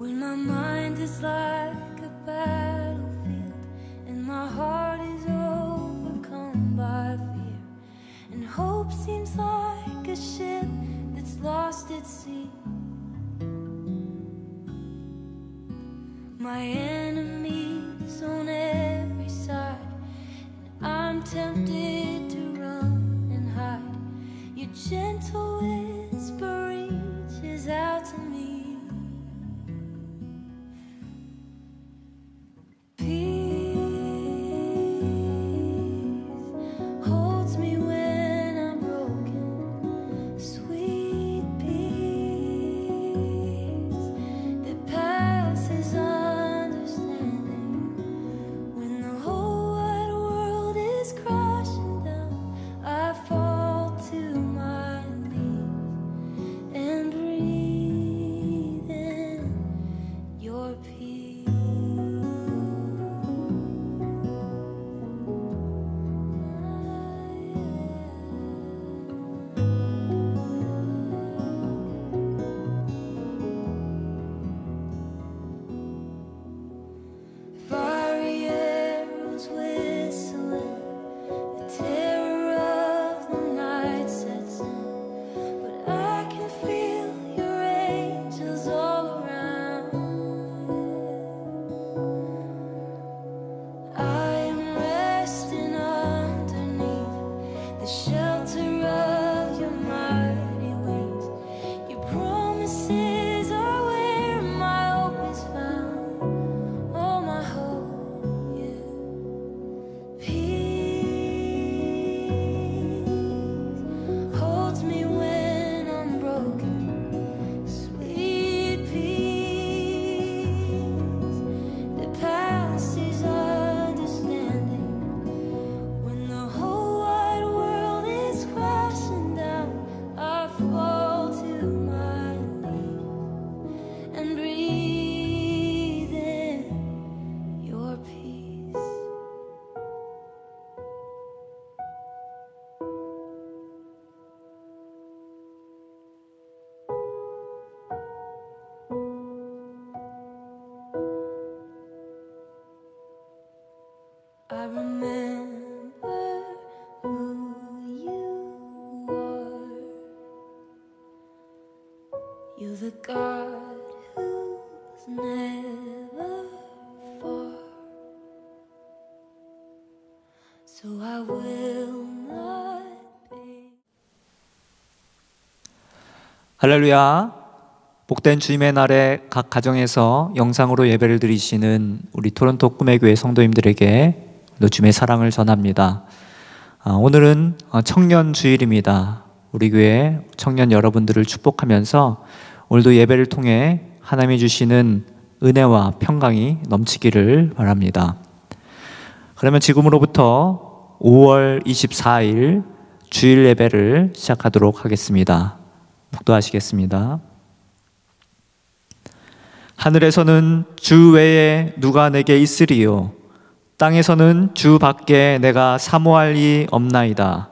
When my mind is like a battlefield and my heart is overcome by fear, and hope seems like a ship that's lost at sea. My enemies on every side, and I'm tempted to run and hide. Your gentle whisper reaches out to me. Peace holds me when I'm broken. Sweet peace that passes understanding. When the whole wide world is crashing down, I fall to my knees and breathe in your peace. Fiery arrows whistling, the terror of the night sets in, but I can feel your angels all around. I am resting underneath the shelter of your mighty wings. Your promises are where my hope is found. All my hope, yeah. Peace holds me when I'm broken. Sweet peace that passes understanding. When the whole wide world is crashing down, I fall to my knees and breathe in your peace. I remember who you are. You're the God who's never far. So I will not be. 할렐루야. 복된 주님의 날에 각 가정에서 영상으로 예배를 드리시는 우리 토론토 꿈의 교회 성도님들에게 주님의 사랑을 전합니다. 오늘은 청년 주일입니다. 우리 교회 청년 여러분들을 축복하면서 오늘도 예배를 통해 하나님이 주시는 은혜와 평강이 넘치기를 바랍니다. 그러면 지금으로부터 5월 24일 주일 예배를 시작하도록 하겠습니다. 묵도하시겠습니다. 하늘에서는 주 외에 누가 내게 있으리요? 땅에서는 주 밖에 내가 사모할 이 없나이다.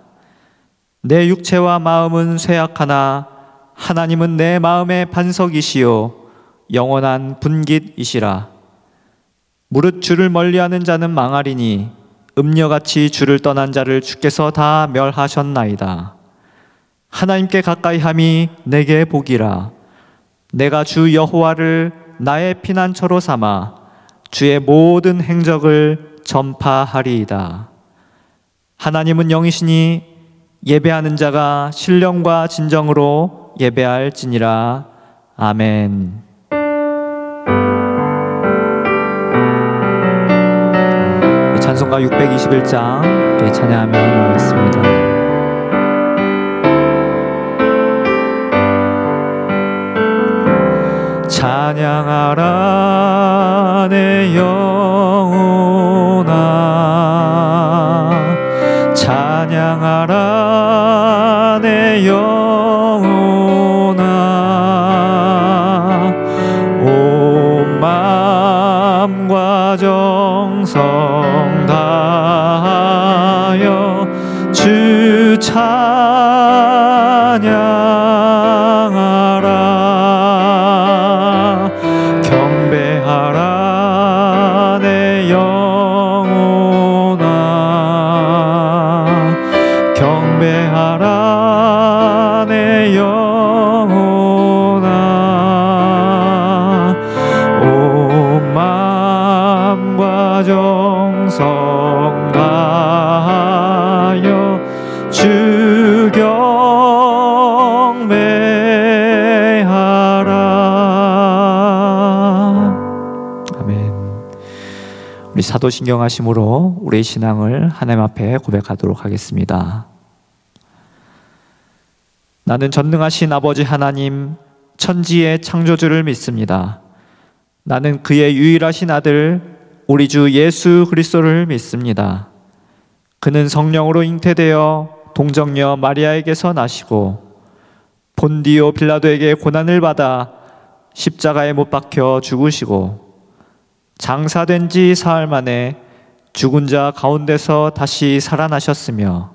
내 육체와 마음은 쇠약하나 하나님은 내 마음의 반석이시요 영원한 분깃이시라. 무릇 주를 멀리하는 자는 망하리니 음녀같이 주를 떠난 자를 주께서 다 멸하셨나이다. 하나님께 가까이함이 내게 복이라. 내가 주 여호와를 나의 피난처로 삼아 주의 모든 행적을 전파하리이다. 하나님은 영이시니 예배하는 자가 신령과 진정으로 예배할지니라. 아멘. 찬송가 621장 찬양하며 나가겠습니다. 찬양하라 내 영혼아, 찬양하라 내 영혼아, 온 마음과 정성 다하여 주 찬양하라. 우리 사도신경하심으로 우리의 신앙을 하나님 앞에 고백하도록 하겠습니다. 나는 전능하신 아버지 하나님, 천지의 창조주를 믿습니다. 나는 그의 유일하신 아들 우리 주 예수 그리스도를 믿습니다. 그는 성령으로 잉태되어 동정녀 마리아에게서 나시고 본디오 빌라도에게 고난을 받아 십자가에 못 박혀 죽으시고 장사된 지 사흘 만에 죽은 자 가운데서 다시 살아나셨으며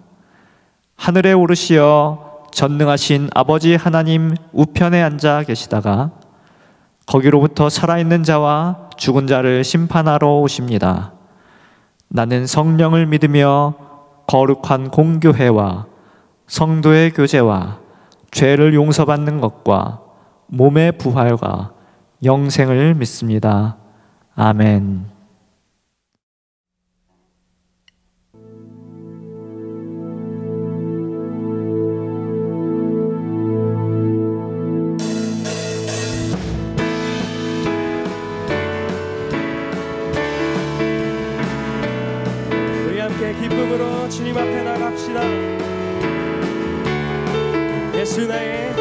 하늘에 오르시어 전능하신 아버지 하나님 우편에 앉아 계시다가 거기로부터 살아있는 자와 죽은 자를 심판하러 오십니다. 나는 성령을 믿으며 거룩한 공교회와 성도의 교제와 죄를 용서받는 것과 몸의 부활과 영생을 믿습니다. 아멘. 우리 함께 기쁨으로 주님 앞에 나갑시다. 예수 나의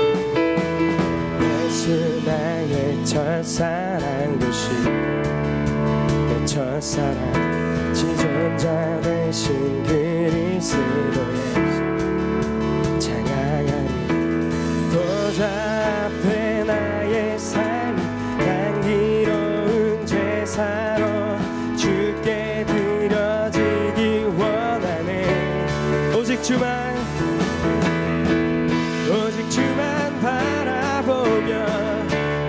첫사랑 되신 내 첫사랑 지존자 되신 그리스도의 찬양하리. 보좌 앞에 나의 삶이 향기로운 제사로 주께 드려지기 원하네. 오직 주만 바라보며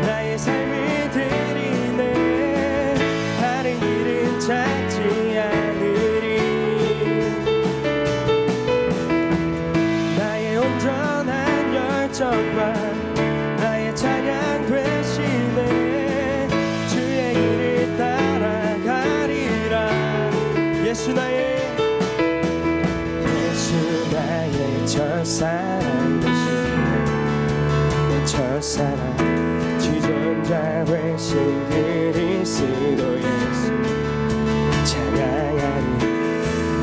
나의 삶을 드리네. 다른 길은 찾지 않으리. 나의 온전한 열정과 나의 찬양 되시네. 주의 길을 따라가리라. 예수 나의 첫사랑 첫사랑 지존자 되신 그리스도 예수 찬양하리.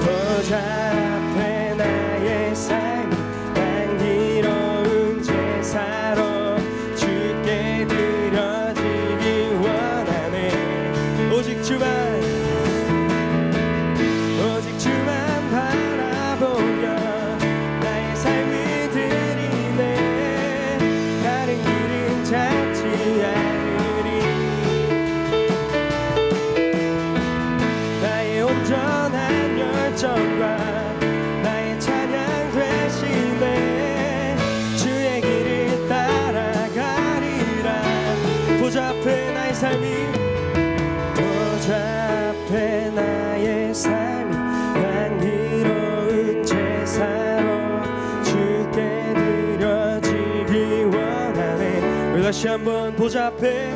보좌 앞에 나의 삶이 향기로운 제사로 주께 드려지기 원하네. 오직 주만 바라보며 나의 삶을 드리네. 다른 길은 찾지 않으리. 나의 온전한 열정과 나의 찬양 되시네. 주의 길을 따라가리라. 보좌 앞에 나의 삶이 향기로운 제사로 주께 드려지기 원하네. 우리 다시 한번 보좌 앞에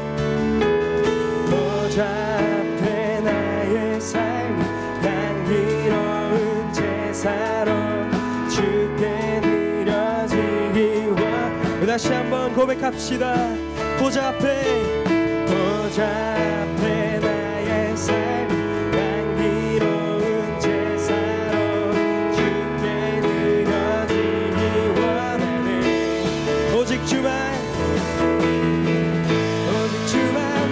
나의 삶이 향기로운 제사로 주께 드려지기 원하네. 우리 다시 한번 고백합시다. 보좌 앞에 나의 삶이 향기로운 제사로 주께 드려지기 원하네. 오직 주만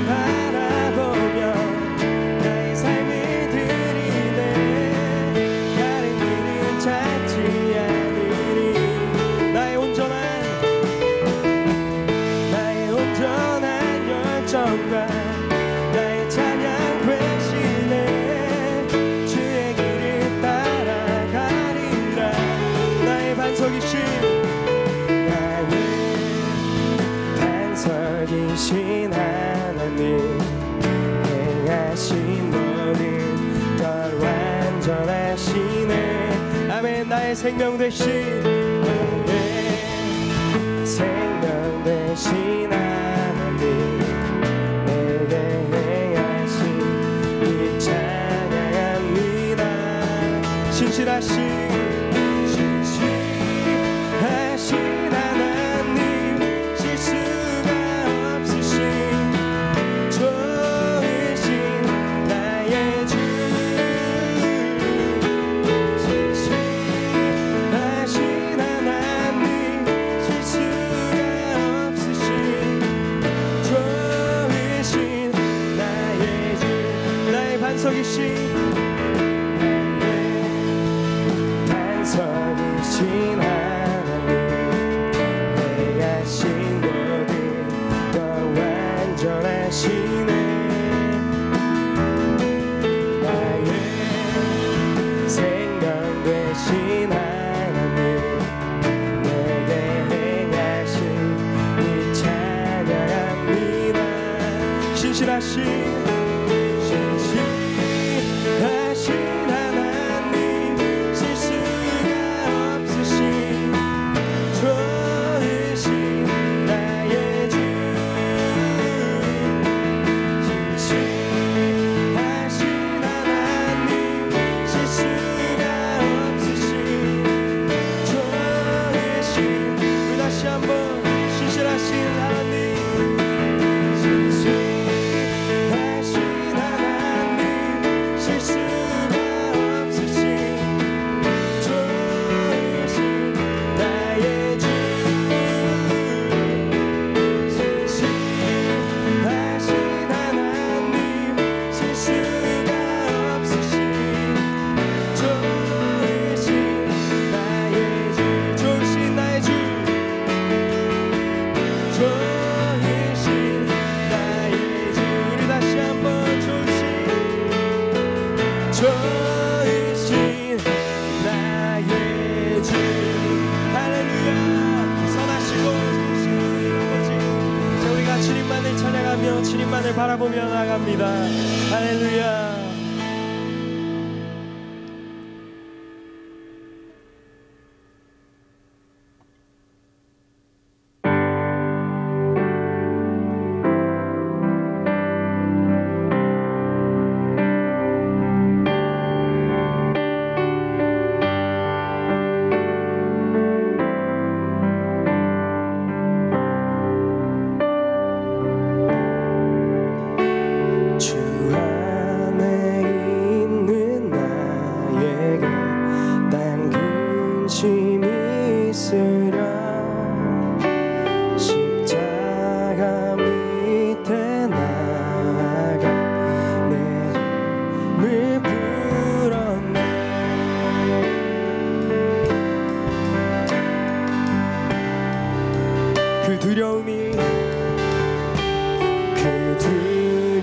바라보며 나의 삶을 드리네. 다른 길은 찾지 않으리. 나의 온전한 열정과 나의 찬양 되시네. 주의 길을 따라가리라. 나의 반석이신 하나님, 행하신 모든 걸 완전하시네. 아멘. 나의 생명 되신 하나님, 내게 행하신 이 찬양합니다. 신실하신 하나님, 실수가 없으신 좋으신 나의 주 단서이신 단서이신 하나님 해하신 모든 것 완전하시네 나의 생명 되신 하나님 내게 행하신 이 찬양합니다 신실하신 하나님 실수가 없으신 좋으신 나의 주 신실하신 하나님 실수가 없으신 좋으신 우리 다시 한번 신실하신 하나님 주님만을 바라보며 나갑니다. 할렐루야.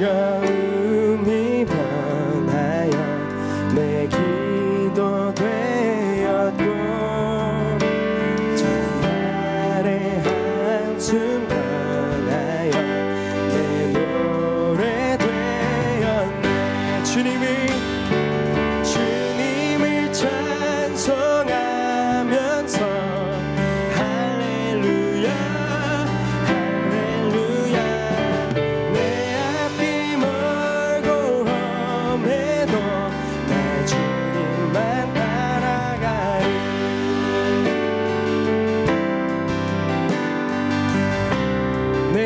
두려움이 변하여 내 기도 되었고 정말의 한숨 변하여 내 노래 되었네. 주님을 찬송하면서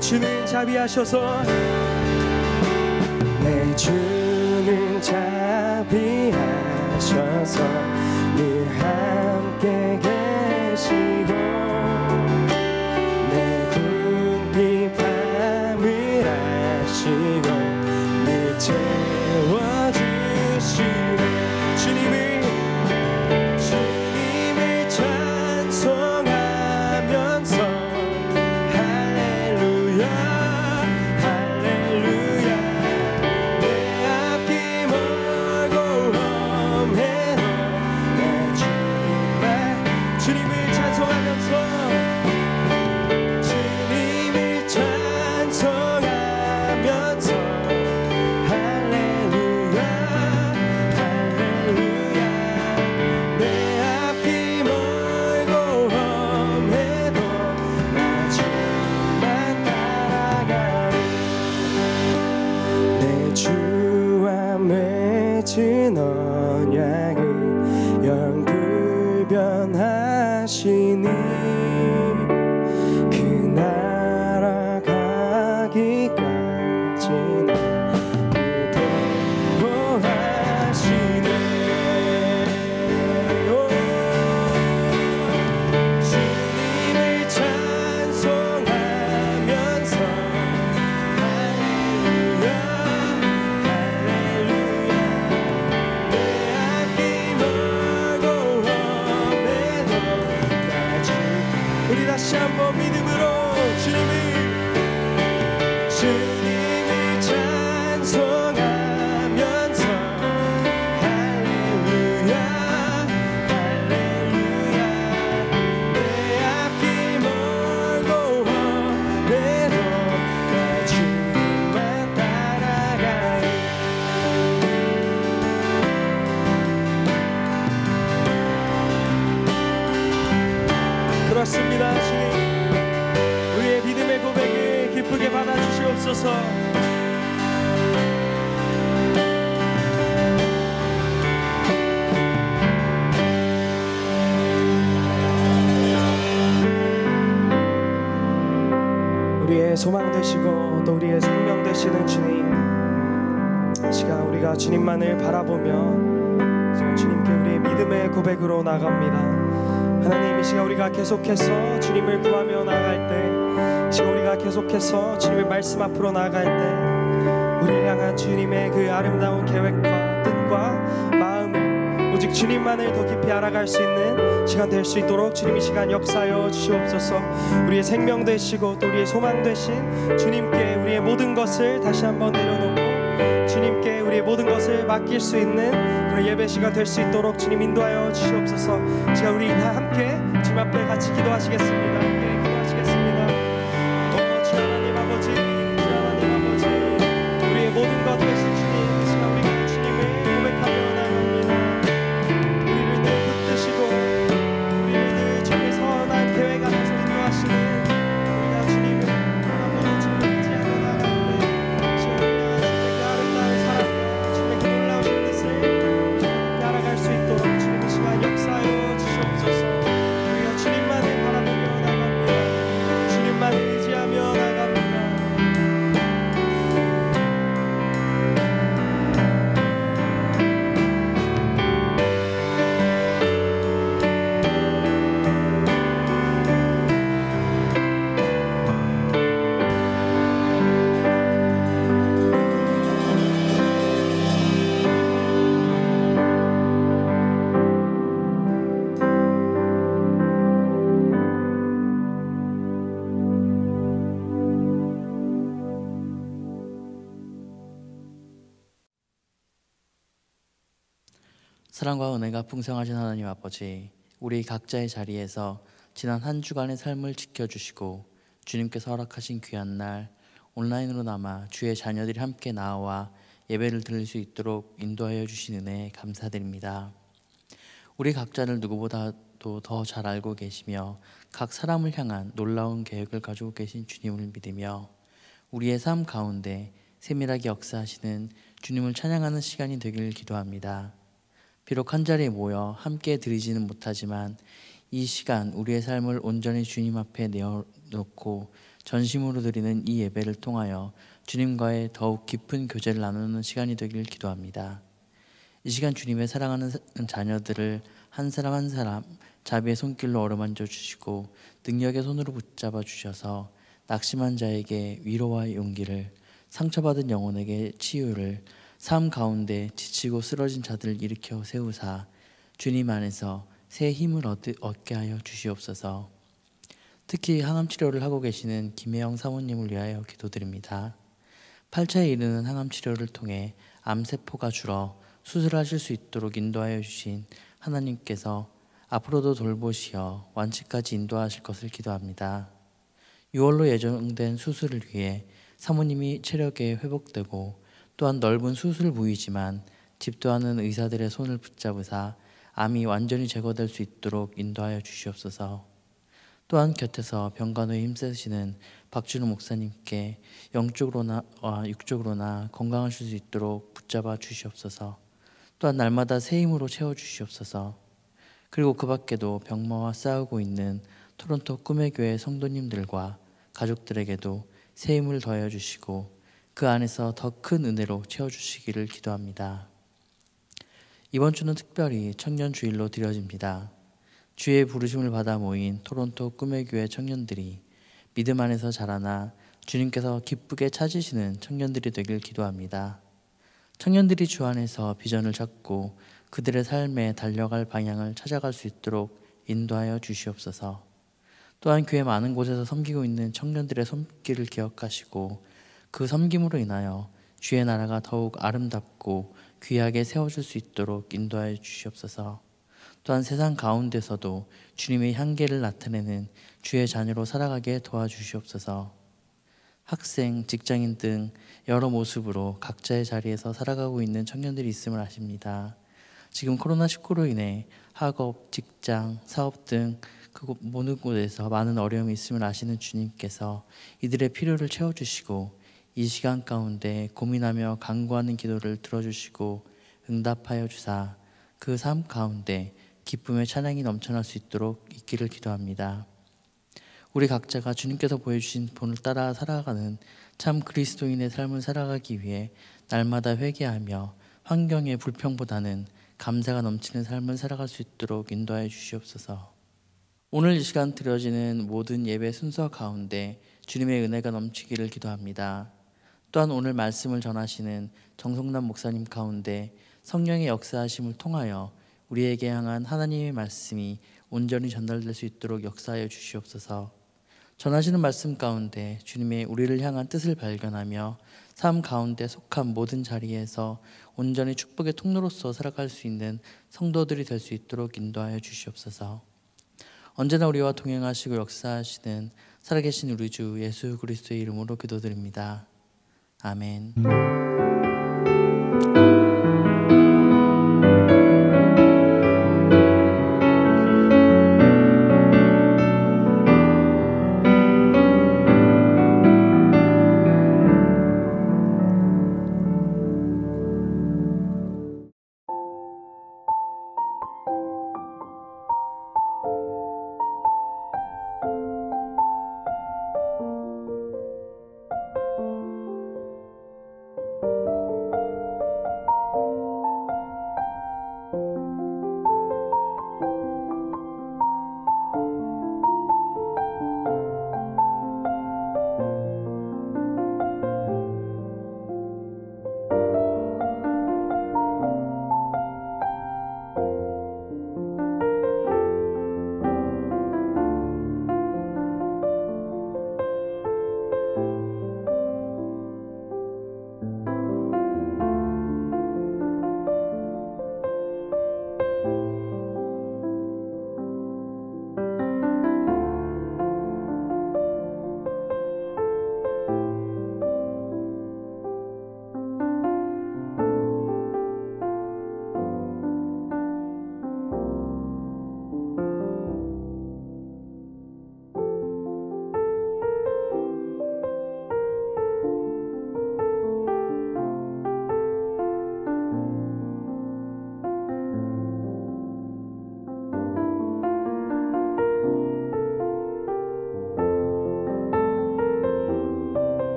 주는 자비하셔서 내 주는 자비하셔서 늘 함께 계시고 내 궁핍 밤을 아시고 늘 채워주시네. 주님을 찬송하면서 언약을 영불변하시니 그 나라 가기까지는 기도하시네. 주님을 찬송하면서 할렐루야 할렐루야 주님을 찬송하면서 할렐루야 할렐루야 내 앞이 멀고 험해도 나 주님만 따라가리. 그렇습니다. 주님, 우리의 믿음의 고백을 기쁘게 받아주시옵소서. 우리의 소망 되시고 또 우리의 생명 되시는 주님, 이 시간 우리가 주님만을 바라보며 주님께 우리의 믿음의 고백으로 나갑니다. 하나님, 이 시간 우리가 계속해서 주님을 구하며 나아갈 때, 이 시간 우리가 계속해서 주님의 말씀 앞으로 나아갈 때 우리를 향한 주님의 그 아름다운 계획과 뜻과 마음을 오직 주님만을 더 깊이 알아갈 수 있는 시간 될 수 있도록 주님 이 시간 역사하여 주시옵소서. 우리의 생명 되시고 또 우리의 소망 되신 주님께 우리의 모든 것을 다시 한번 내려놓고 주님께 우리의 모든 것을 맡길 수 있는 그런 예배 시간 될 수 있도록 주님 인도하여 주시옵소서. 제가 우리 다 함께 주님 앞에 같이 기도하시겠습니다. 함께 기도하시겠습니다. 주 하나님 아버지, 주 하나님 아버지, 우리의 모든 것 되신 주님, 이 시간 우리가 주님을 고백하며 나갑니다. 우리를 늘 붙드시고 우리를 늘 주님의 선한 계획 안에서 인도하시는 우리가 주님을 아무도 주님을 의지하며 나갈 때 주님을 향하신 그 아름다운 사랑과 주님의 그 놀라우신 뜻을 주님께 알아갈 수 있도록 주님 이 시간 역사하여 주시옵소서. 우리가 주님만을 바라보며 나갑니다. 주님만을 의지하며 나갑니다. 사랑과 은혜가 풍성하신 하나님 아버지, 우리 각자의 자리에서 지난 한 주간의 삶을 지켜주시고 주님께서 허락하신 귀한 날 온라인으로나마 주의 자녀들이 함께 나와 예배를 드릴 수 있도록 인도하여 주신 은혜에 감사드립니다. 우리 각자를 누구보다도 더 잘 알고 계시며 각 사람을 향한 놀라운 계획을 가지고 계신 주님을 믿으며 우리의 삶 가운데 세밀하게 역사하시는 주님을 찬양하는 시간이 되길 기도합니다. 비록 한자리에 모여 함께 드리지는 못하지만 이 시간 우리의 삶을 온전히 주님 앞에 내어놓고 전심으로 드리는 이 예배를 통하여 주님과의 더욱 깊은 교제를 나누는 시간이 되길 기도합니다. 이 시간 주님의 사랑하는 자녀들을 한 사람 한 사람 자비의 손길로 어루만져 주시고 능력의 손으로 붙잡아 주셔서 낙심한 자에게 위로와 용기를, 상처받은 영혼에게 치유를, 삶 가운데 지치고 쓰러진 자들을 일으켜 세우사 주님 안에서 새 힘을 얻게 하여 주시옵소서. 특히 항암 치료를 하고 계시는 김혜영 사모님을 위하여 기도드립니다. 8차에 이르는 항암 치료를 통해 암세포가 줄어 수술하실 수 있도록 인도하여 주신 하나님께서 앞으로도 돌보시어 완치까지 인도하실 것을 기도합니다. 6월로 예정된 수술을 위해 사모님이 체력에 회복되고 또한 넓은 수술 부위지만 집도하는 의사들의 손을 붙잡으사 암이 완전히 제거될 수 있도록 인도하여 주시옵소서. 또한 곁에서 병간호에 힘쓰시는 박준호 목사님께 영적으로나 육적으로나 건강하실 수 있도록 붙잡아 주시옵소서. 또한 날마다 새 힘으로 채워주시옵소서. 그리고 그 밖에도 병마와 싸우고 있는 토론토 꿈의 교회 성도님들과 가족들에게도 새 힘을 더하여 주시고 그 안에서 더 큰 은혜로 채워주시기를 기도합니다. 이번 주는 특별히 청년 주일로 드려집니다. 주의 부르심을 받아 모인 토론토 꿈의 교회 청년들이 믿음 안에서 자라나 주님께서 기쁘게 찾으시는 청년들이 되길 기도합니다. 청년들이 주 안에서 비전을 찾고 그들의 삶에 달려갈 방향을 찾아갈 수 있도록 인도하여 주시옵소서. 또한 교회 많은 곳에서 섬기고 있는 청년들의 손길을 기억하시고 그 섬김으로 인하여 주의 나라가 더욱 아름답고 귀하게 세워질 수 있도록 인도하여 주시옵소서. 또한 세상 가운데서도 주님의 향기를 나타내는 주의 자녀로 살아가게 도와주시옵소서. 학생, 직장인 등 여러 모습으로 각자의 자리에서 살아가고 있는 청년들이 있음을 아십니다. 지금 코로나19로 인해 학업, 직장, 사업 등 그 모든 곳에서 많은 어려움이 있음을 아시는 주님께서 이들의 필요를 채워주시고 이 시간 가운데 고민하며 간구하는 기도를 들어주시고 응답하여 주사 그 삶 가운데 기쁨의 찬양이 넘쳐날 수 있도록 있기를 기도합니다. 우리 각자가 주님께서 보여주신 본을 따라 살아가는 참 그리스도인의 삶을 살아가기 위해 날마다 회개하며 환경의 불평보다는 감사가 넘치는 삶을 살아갈 수 있도록 인도하여 주시옵소서. 오늘 이 시간 드려지는 모든 예배 순서 가운데 주님의 은혜가 넘치기를 기도합니다. 또한 오늘 말씀을 전하시는 정성남 목사님 가운데 성령의 역사하심을 통하여 우리에게 향한 하나님의 말씀이 온전히 전달될 수 있도록 역사하여 주시옵소서. 전하시는 말씀 가운데 주님의 우리를 향한 뜻을 발견하며 삶 가운데 속한 모든 자리에서 온전히 축복의 통로로서 살아갈 수 있는 성도들이 될 수 있도록 인도하여 주시옵소서. 언제나 우리와 동행하시고 역사하시는 살아계신 우리 주 예수 그리스도의 이름으로 기도드립니다. 아멘.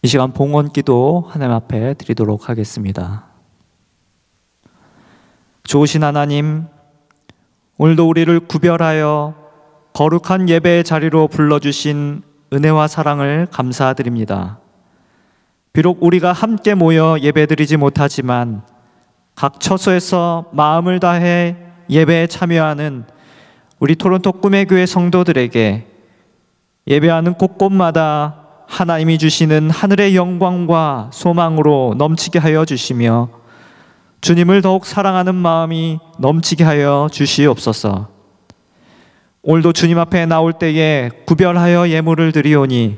이 시간 봉헌 기도 하나님 앞에 드리도록 하겠습니다. 좋으신 하나님, 오늘도 우리를 구별하여 거룩한 예배의 자리로 불러주신 은혜와 사랑을 감사드립니다. 비록 우리가 함께 모여 예배드리지 못하지만 각 처소에서 마음을 다해 예배에 참여하는 우리 토론토 꿈의 교회 성도들에게 예배하는 곳곳마다 하나님이 주시는 하늘의 영광과 소망으로 넘치게 하여 주시며 주님을 더욱 사랑하는 마음이 넘치게 하여 주시옵소서. 오늘도 주님 앞에 나올 때에 구별하여 예물을 드리오니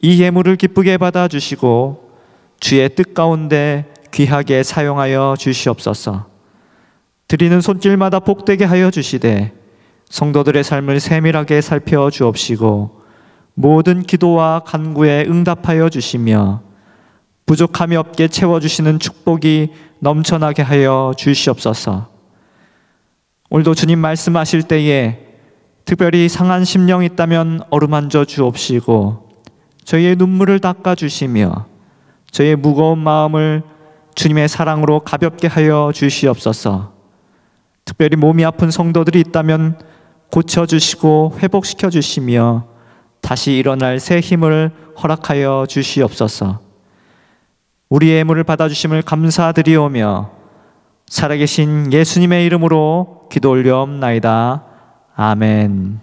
이 예물을 기쁘게 받아주시고 주의 뜻 가운데 귀하게 사용하여 주시옵소서. 드리는 손길마다 복되게 하여 주시되 성도들의 삶을 세밀하게 살펴주옵시고 모든 기도와 간구에 응답하여 주시며 부족함이 없게 채워주시는 축복이 넘쳐나게 하여 주시옵소서. 오늘도 주님 말씀하실 때에 특별히 상한 심령이 있다면 어루만져 주옵시고 저희의 눈물을 닦아주시며 저희의 무거운 마음을 주님의 사랑으로 가볍게 하여 주시옵소서. 특별히 몸이 아픈 성도들이 있다면 고쳐주시고 회복시켜 주시며 다시 일어날 새 힘을 허락하여 주시옵소서. 우리의 예물을 받아주심을 감사드리오며 살아계신 예수님의 이름으로 기도 올려옵나이다. 아멘.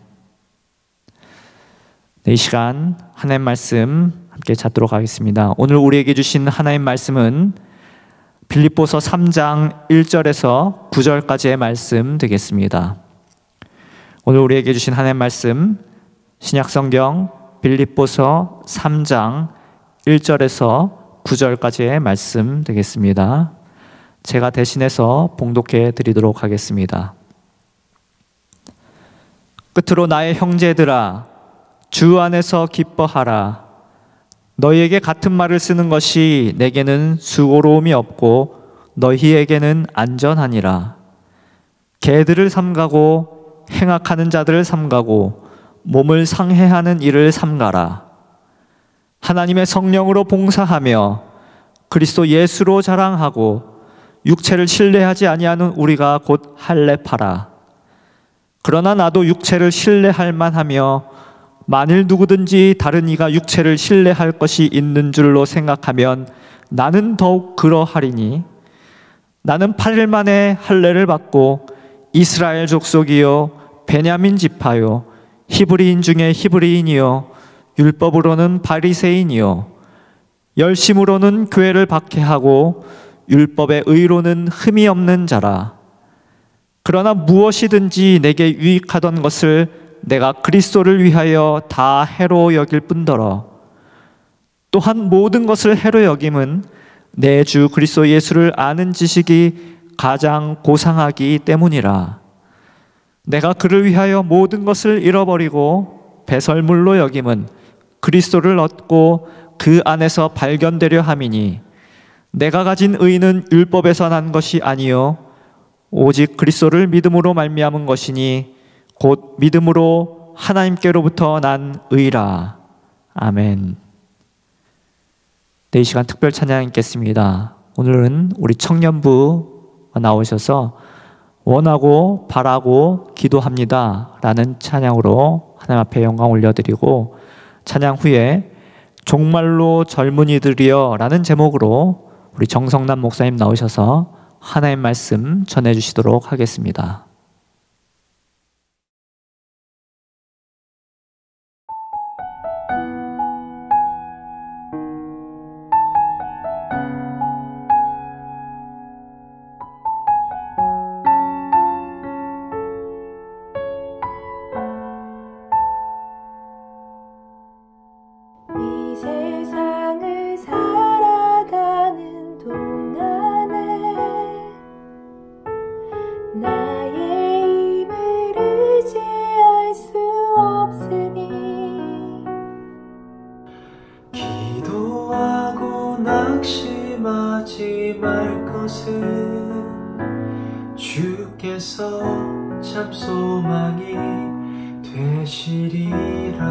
네, 이 시간 하나님 말씀 함께 찾도록 하겠습니다. 오늘 우리에게 주신 하나님 말씀은 빌립보서 3장 1절에서 9절까지의 말씀 되겠습니다. 오늘 우리에게 주신 하나님 말씀 신약성경 빌립보서 3장 1절에서 9절까지의 말씀 되겠습니다. 제가 대신해서 봉독해 드리도록 하겠습니다. 끝으로 나의 형제들아 주 안에서 기뻐하라. 너희에게 같은 말을 쓰는 것이 내게는 수고로움이 없고 너희에게는 안전하니라. 개들을 삼가고 행악하는 자들을 삼가고 몸을 상해하는 일을 삼가라. 하나님의 성령으로 봉사하며 그리스도 예수로 자랑하고 육체를 신뢰하지 아니하는 우리가 곧 할례파라. 그러나 나도 육체를 신뢰할 만하며 만일 누구든지 다른 이가 육체를 신뢰할 것이 있는 줄로 생각하면 나는 더욱 그러하리니 나는 8일 만에 할례를 받고 이스라엘 족속이요 베냐민 지파요 히브리인 중에 히브리인이요 율법으로는 바리새인이요 열심으로는 교회를 박해하고 율법의 의로는 흠이 없는 자라. 그러나 무엇이든지 내게 유익하던 것을 내가 그리스도를 위하여 다 해로 여길 뿐더러 또한 모든 것을 해로 여김은 내 주 그리스도 예수를 아는 지식이 가장 고상하기 때문이라. 내가 그를 위하여 모든 것을 잃어버리고 배설물로 여김은 그리스도를 얻고 그 안에서 발견되려 함이니 내가 가진 의는 율법에서 난 것이 아니요 오직 그리스도를 믿음으로 말미암은 것이니 곧 믿음으로 하나님께로부터 난 의라. 아멘. 네, 이 시간 특별 찬양 있겠습니다. 오늘은 우리 청년부 나오셔서 원하고 바라고 기도합니다 라는 찬양으로 하나님 앞에 영광 올려드리고 찬양 후에 종말로 젊은이들이여 라는 제목으로 우리 정성남 목사님 나오셔서 하나님 말씀 전해주시도록 하겠습니다. 이 세상을 살아가는 동안에 나의 힘을 의지할 수 없으니 기도하고 낙심하지 말 것은 주께서 참 소망이 되시리라.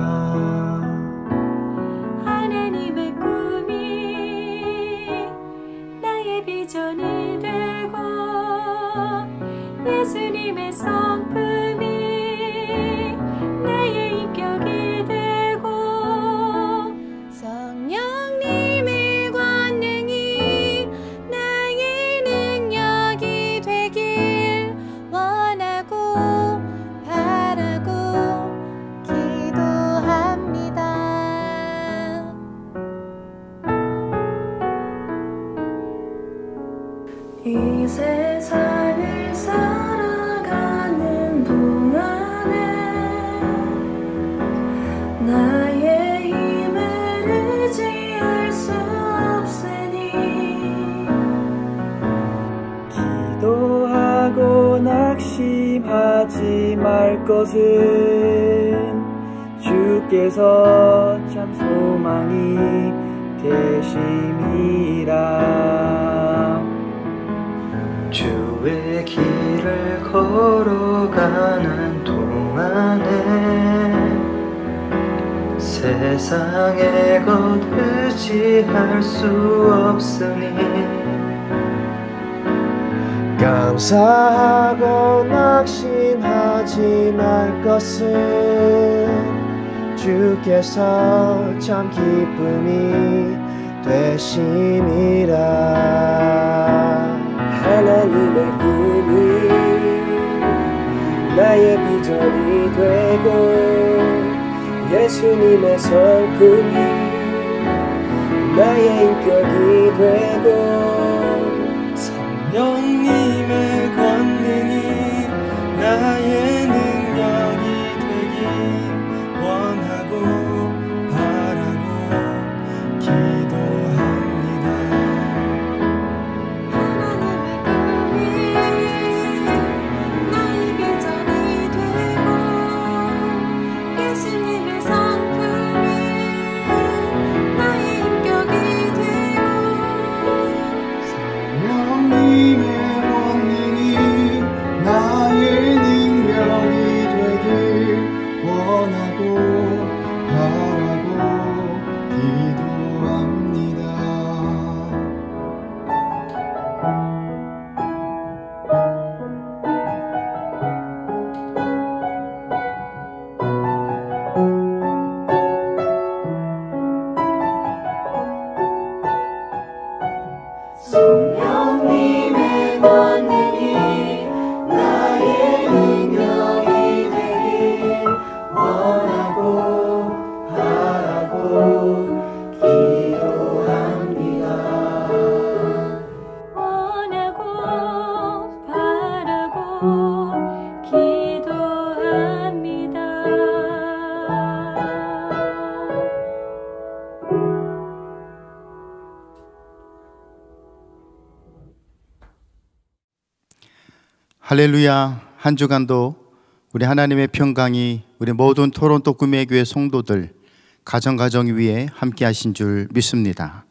하나님의 꿈이 나의 비전이 되고 예수님의 성품이 나의 인격이 되고 하지 말 것은 주께서 참 소망이 되심이라. 주의 길을 걸어가는 동안에 세상의 것 의지할 수 없으니 감사하고 낙심하지 말 것은 주께서 참 기쁨이 되심이라. 하나님의 꿈이 나의 비전이 되고 예수님의 성품이 나의 인격이 되고 성령님의 권능이 나의 능력이 되길 원하고 바라고 기도합니다. 하나님의 꿈이 나의 비전이 되고 예수님의 성품이 나의 인격이 되고 성령님의 권능이 나의 능력이 되길 원하고 바라고 기도합니다. 성령님의 권능이 나의 능력이 되길 원하고 바라고 기도합니다. 원하고 바라고 기도합니다. 할렐루야. 한 주간도 우리 하나님의 평강이 우리 모든 토론토 구매교회 성도들 가정 위에 함께 하신 줄 믿습니다.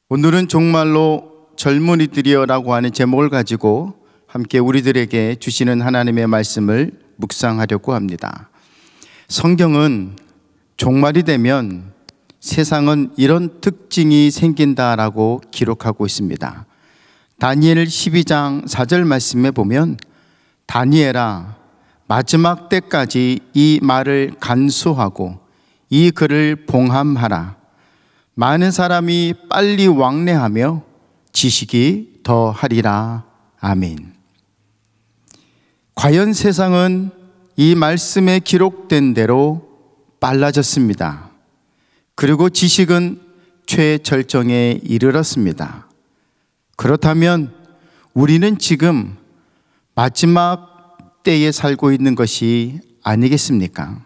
오늘은 정말로 젊은이들이여라고 하는 제목을 가지고 함께 우리들에게 주시는 하나님의 말씀을 묵상하려고 합니다. 성경은 종말이 되면 세상은 이런 특징이 생긴다라고 기록하고 있습니다. 다니엘 12장 4절 말씀에 보면 다니엘아 마지막 때까지 이 말을 간수하고 이 글을 봉함하라. 많은 사람이 빨리 왕래하며 지식이 더하리라. 아멘. 과연 세상은 이 말씀에 기록된 대로 빨라졌습니다. 그리고 지식은 최절정에 이르렀습니다. 그렇다면 우리는 지금 마지막 때에 살고 있는 것이 아니겠습니까?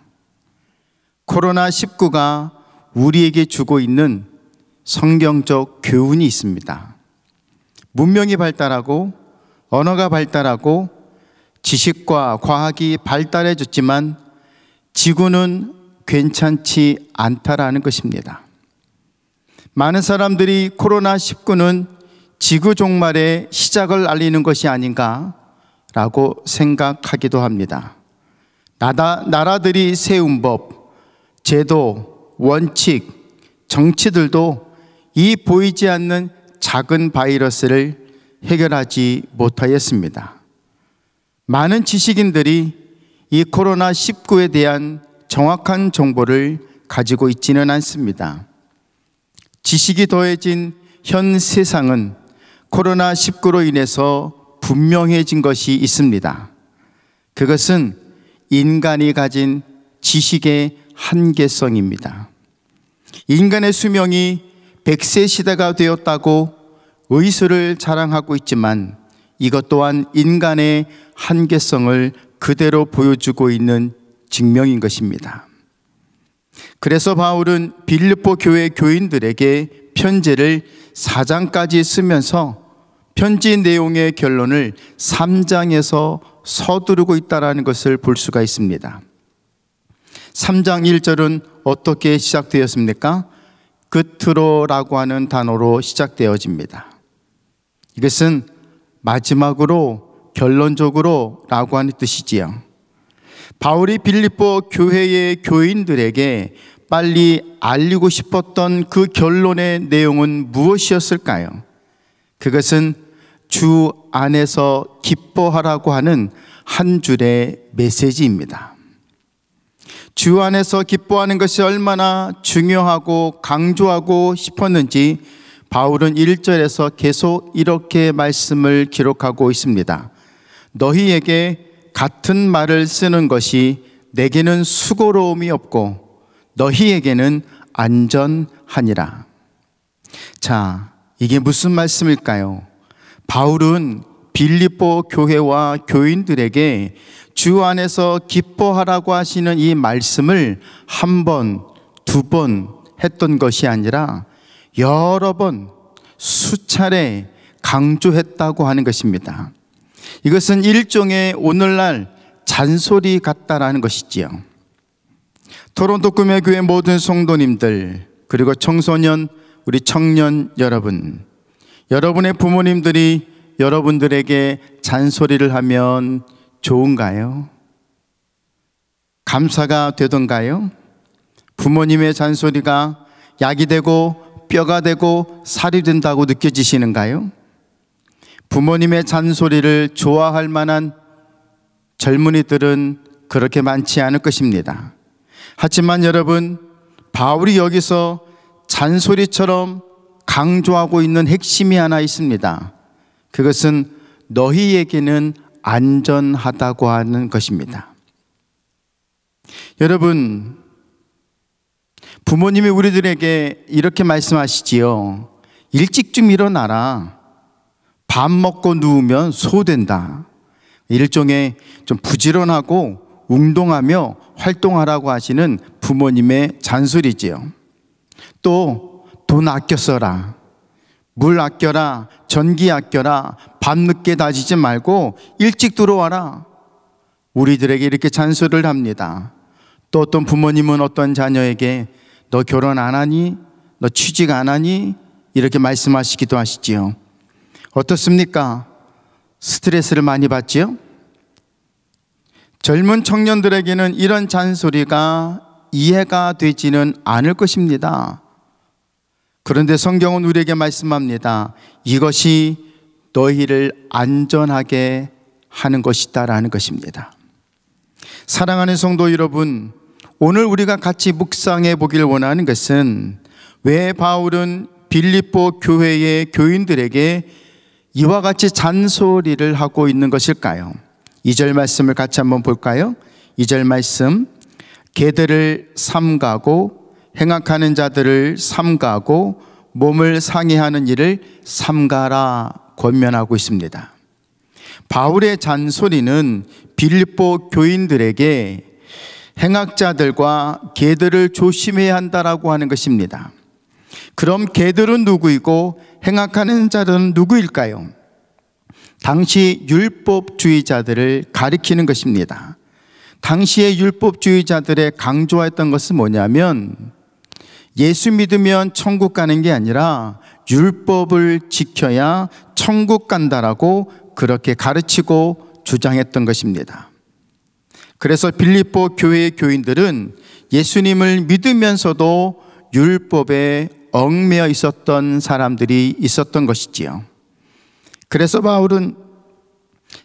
코로나19가 우리에게 주고 있는 성경적 교훈이 있습니다. 문명이 발달하고 언어가 발달하고 지식과 과학이 발달해졌지만 지구는 괜찮지 않다라는 것입니다. 많은 사람들이 코로나19는 지구 종말의 시작을 알리는 것이 아닌가라고 생각하기도 합니다. 나라들이 세운 법, 제도, 원칙, 정치들도 이 보이지 않는 작은 바이러스를 해결하지 못하였습니다. 많은 지식인들이 이 코로나19에 대한 정확한 정보를 가지고 있지는 않습니다. 지식이 더해진 현 세상은 코로나19로 인해서 분명해진 것이 있습니다. 그것은 인간이 가진 지식의 한계성입니다. 인간의 수명이 100세 시대가 되었다고 의술을 자랑하고 있지만 이것 또한 인간의 한계성을 그대로 보여주고 있는 증명인 것입니다. 그래서 바울은 빌립보 교회 교인들에게 편지를 4장까지 쓰면서 편지 내용의 결론을 3장에서 서두르고 있다는 것을 볼 수가 있습니다. 3장 1절은 어떻게 시작되었습니까? 끝으로라고 하는 단어로 시작되어집니다. 이것은 마지막으로, 결론적으로 라고 하는 뜻이지요. 바울이 빌립보 교회의 교인들에게 빨리 알리고 싶었던 그 결론의 내용은 무엇이었을까요? 그것은 주 안에서 기뻐하라고 하는 한 줄의 메시지입니다. 주 안에서 기뻐하는 것이 얼마나 중요하고 강조하고 싶었는지 바울은 1절에서 계속 이렇게 말씀을 기록하고 있습니다. 너희에게 같은 말을 쓰는 것이 내게는 수고로움이 없고 너희에게는 안전하니라. 자, 이게 무슨 말씀일까요? 바울은 빌립보 교회와 교인들에게 주 안에서 기뻐하라고 하시는 이 말씀을 한 번, 두 번 했던 것이 아니라 여러 번, 수차례 강조했다고 하는 것입니다. 이것은 일종의 오늘날 잔소리 같다라는 것이지요. 토론토 꿈의 교회 모든 성도님들, 그리고 청소년, 우리 청년 여러분, 여러분의 부모님들이 여러분들에게 잔소리를 하면 좋은가요? 감사가 되던가요? 부모님의 잔소리가 약이 되고 뼈가 되고 살이 된다고 느껴지시는가요? 부모님의 잔소리를 좋아할 만한 젊은이들은 그렇게 많지 않을 것입니다. 하지만 여러분, 바울이 여기서 잔소리처럼 강조하고 있는 핵심이 하나 있습니다. 그것은 너희에게는 안전하다고 하는 것입니다. 여러분, 부모님이 우리들에게 이렇게 말씀하시지요. 일찍 좀 일어나라. 밥 먹고 누우면 소된다. 일종의 좀 부지런하고 운동하며 활동하라고 하시는 부모님의 잔소리지요. 또 돈 아껴 써라. 물 아껴라. 전기 아껴라. 밤늦게 다지지 말고 일찍 들어와라. 우리들에게 이렇게 잔소리를 합니다. 또 어떤 부모님은 어떤 자녀에게 너 결혼 안 하니? 너 취직 안 하니? 이렇게 말씀하시기도 하시지요. 어떻습니까? 스트레스를 많이 받지요? 젊은 청년들에게는 이런 잔소리가 이해가 되지는 않을 것입니다. 그런데 성경은 우리에게 말씀합니다. 이것이 너희를 안전하게 하는 것이다라는 것입니다. 사랑하는 성도 여러분, 오늘 우리가 같이 묵상해 보길 원하는 것은 왜 바울은 빌립보 교회의 교인들에게 이와 같이 잔소리를 하고 있는 것일까요? 2절 말씀을 같이 한번 볼까요? 2절 말씀, 개들을 삼가고 행악하는 자들을 삼가고 몸을 상해하는 일을 삼가라 권면하고 있습니다. 바울의 잔소리는 빌립보 교인들에게 행악자들과 개들을 조심해야 한다라고 하는 것입니다. 그럼 개들은 누구이고 행악하는 자들은 누구일까요? 당시 율법주의자들을 가리키는 것입니다. 당시의 율법주의자들의 강조했던 것은 뭐냐면 예수 믿으면 천국 가는 게 아니라 율법을 지켜야 천국 간다라고 그렇게 가르치고 주장했던 것입니다. 그래서 빌립보 교회의 교인들은 예수님을 믿으면서도 율법에 얽매여 있었던 사람들이 있었던 것이지요. 그래서 바울은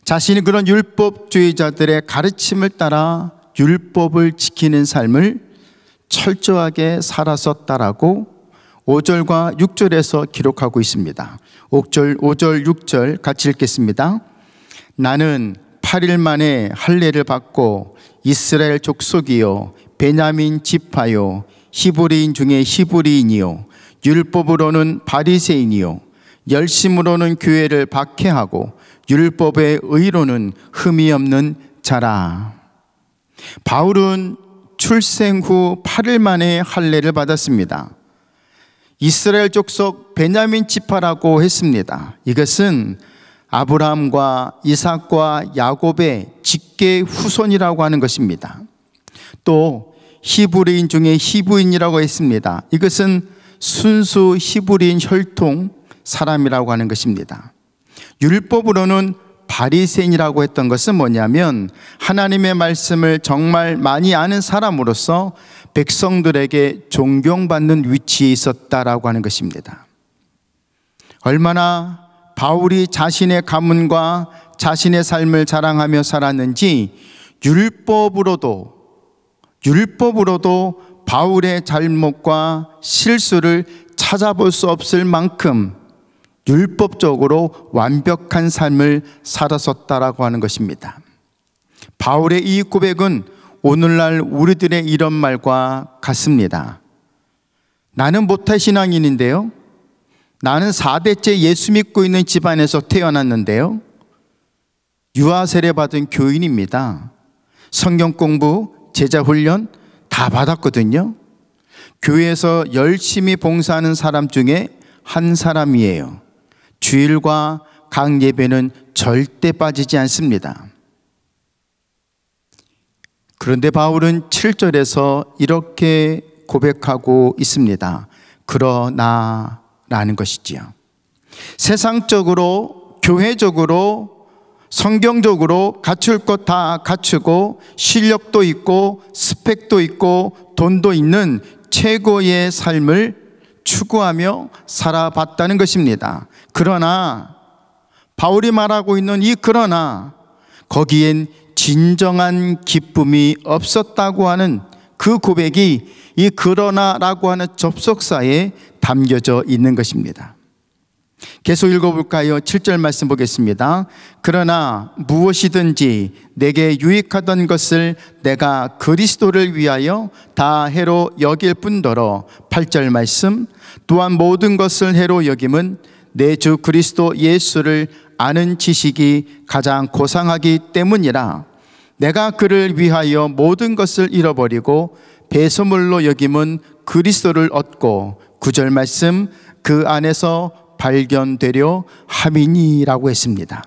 자신이 그런 율법주의자들의 가르침을 따라 율법을 지키는 삶을 철저하게 살았었다라고 5절과 6절에서 기록하고 있습니다. 5절, 6절 같이 읽겠습니다. 나는 8일 만에 할례를 받고 이스라엘 족속이요 베냐민 지파요 히브리인 중에 히브리인이요 율법으로는 바리새인이요 열심으로는 교회를 박해하고 율법의 의로는 흠이 없는 자라. 바울은 출생 후 8일 만에 할례를 받았습니다. 이스라엘 족속 베냐민 지파라고 했습니다. 이것은 아브라함과 이삭과 야곱의 직계 후손이라고 하는 것입니다. 또 히브리인 중에 히브인이라고 했습니다. 이것은 순수 히브리인 혈통 사람이라고 하는 것입니다. 율법으로는 바리새인이라고 했던 것은 뭐냐면 하나님의 말씀을 정말 많이 아는 사람으로서 백성들에게 존경받는 위치에 있었다라고 하는 것입니다. 얼마나 바울이 자신의 가문과 자신의 삶을 자랑하며 살았는지 율법으로도 바울의 잘못과 실수를 찾아볼 수 없을 만큼 율법적으로 완벽한 삶을 살았었다라고 하는 것입니다. 바울의 이 고백은 오늘날 우리들의 이런 말과 같습니다. 나는 모태 신앙인인데요. 나는 4대째 예수 믿고 있는 집안에서 태어났는데요. 유아 세례 받은 교인입니다. 성경 공부, 제자 훈련 다 받았거든요. 교회에서 열심히 봉사하는 사람 중에 한 사람이에요. 주일과 각 예배는 절대 빠지지 않습니다. 그런데 바울은 7절에서 이렇게 고백하고 있습니다. 그러나 라는 것이지요. 세상적으로, 교회적으로, 성경적으로 갖출 것 다 갖추고 실력도 있고 스펙도 있고 돈도 있는 최고의 삶을 추구하며 살아봤다는 것입니다. 그러나 바울이 말하고 있는 이 그러나 거기엔 진정한 기쁨이 없었다고 하는 그 고백이 이 그러나라고 하는 접속사에 담겨져 있는 것입니다. 계속 읽어볼까요? 7절 말씀 보겠습니다. 그러나 무엇이든지 내게 유익하던 것을 내가 그리스도를 위하여 다 해로 여길 뿐더러 8절 말씀 또한 모든 것을 해로 여김은 내 주 그리스도 예수를 아는 지식이 가장 고상하기 때문이라. 내가 그를 위하여 모든 것을 잃어버리고 배설물로 여김은 그리스도를 얻고 9절 말씀 그 안에서 발견되려 함이니라고 했습니다.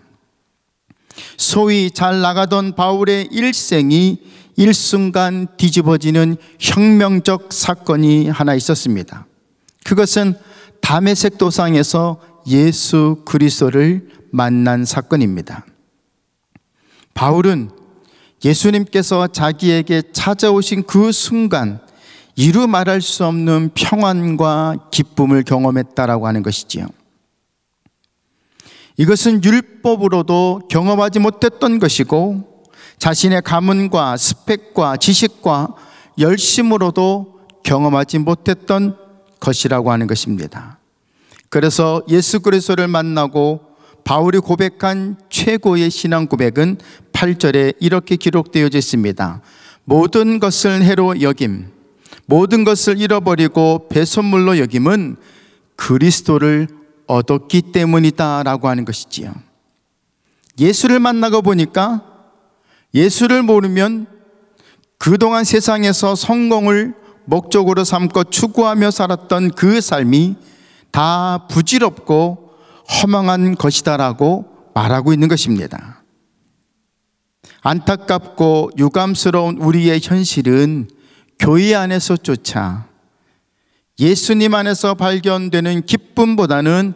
소위 잘 나가던 바울의 일생이 일순간 뒤집어지는 혁명적 사건이 하나 있었습니다. 그것은 다메섹 도상에서 예수 그리스도를 만난 사건입니다. 바울은 예수님께서 자기에게 찾아오신 그 순간 이루 말할 수 없는 평안과 기쁨을 경험했다라고 하는 것이지요. 이것은 율법으로도 경험하지 못했던 것이고 자신의 가문과 스펙과 지식과 열심으로도 경험하지 못했던 것이라고 하는 것입니다. 그래서 예수 그리스도를 만나고 바울이 고백한 최고의 신앙 고백은 8절에 이렇게 기록되어 있습니다. 모든 것을 해로 여김, 모든 것을 잃어버리고 배설물로 여김은 그리스도를 얻었기 때문이다 라고 하는 것이지요. 예수를 만나고 보니까 예수를 모르면 그동안 세상에서 성공을 목적으로 삼고 추구하며 살았던 그 삶이 다 부질없고 허망한 것이다라고 말하고 있는 것입니다. 안타깝고 유감스러운 우리의 현실은 교회 안에서조차 예수님 안에서 발견되는 기쁨보다는